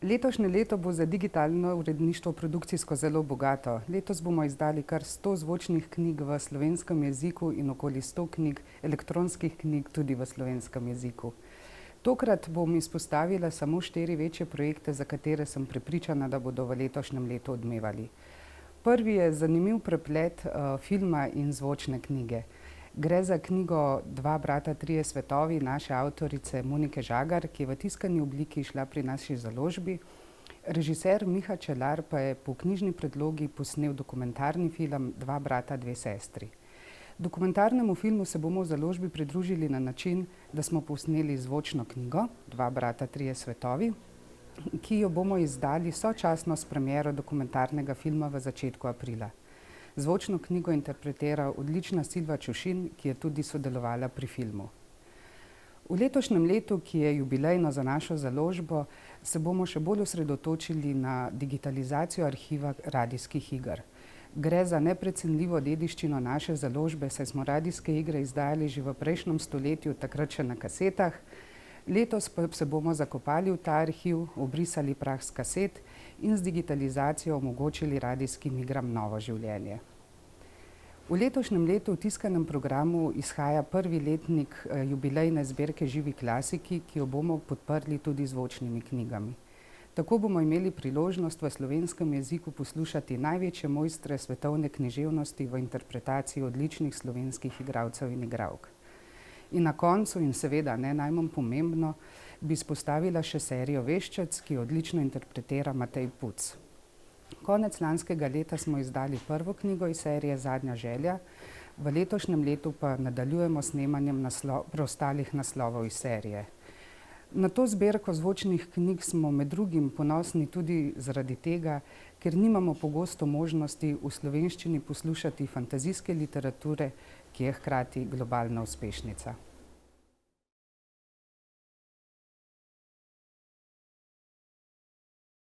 Letošnje leto bo za digitalno uredništvo produkcijsko zelo bogato. Letos bomo izdali kar 100 zvočnih knjig v slovenskem jeziku in okoli 100 knjig, elektronskih knjig tudi v slovenskem jeziku. Tokrat bom izpostavila samo 4 večje projekte, za katere sem prepričana, da bodo v letošnjem letu odmevali. Prvi je zanimiv preplet filma in zvočne knjige. Gre za knjigo Dva brata, trije svetovi naše avtorice Monike Žagar, ki je v tiskani obliki izšla pri naši založbi. Režiser Miha Čelar pa je po knjižni predlogi posnel dokumentarni film Dva brata, dve sestri. Dokumentarnemu filmu se bomo v založbi pridružili na način, da smo posneli zvočno knjigo Dva brata, trije svetovi, ki jo bomo izdali sočasno s premiero dokumentarnega filma v začetku aprila. Zvočno knjigo interpretira odlična Silva Čušin, ki je tudi sodelovala pri filmu. V letošnjem letu, ki je jubilejno za našo založbo, se bomo še bolj osredotočili na digitalizacijo arhiva radijskih iger. Gre za neprecenljivo dediščino naše založbe, saj smo radijske igre izdajali že v prejšnjem stoletju, takrat še na kasetah. Letos pa se bomo zakopali v ta arhiv, obrisali prah s kaset in z digitalizacijo omogočili radijskim igram novo življenje. V letošnjem letu v tiskanem programu izhaja prvi letnik jubilejne zbirke Živi klasiki, ki jo bomo podprli tudi z zvočnimi knjigami. Tako bomo imeli priložnost v slovenskem jeziku poslušati največje mojstre svetovne književnosti v interpretaciji odličnih slovenskih igralcev in igralk. In na koncu, in seveda ne najmanj pomembno, bi izpostavila še serijo Veščec, ki jo odlično interpretira Matej Puc. Konec lanskega leta smo izdali prvo knjigo iz serije Zadnja želja, v letošnjem letu pa nadaljujemo s snemanjem preostalih naslovov iz serije. Na to zbirko zvočnih knjig smo med drugim ponosni tudi zaradi tega, ker nimamo pogosto možnosti v slovenščini poslušati fantazijske literature, ki je hkrati globalna uspešnica.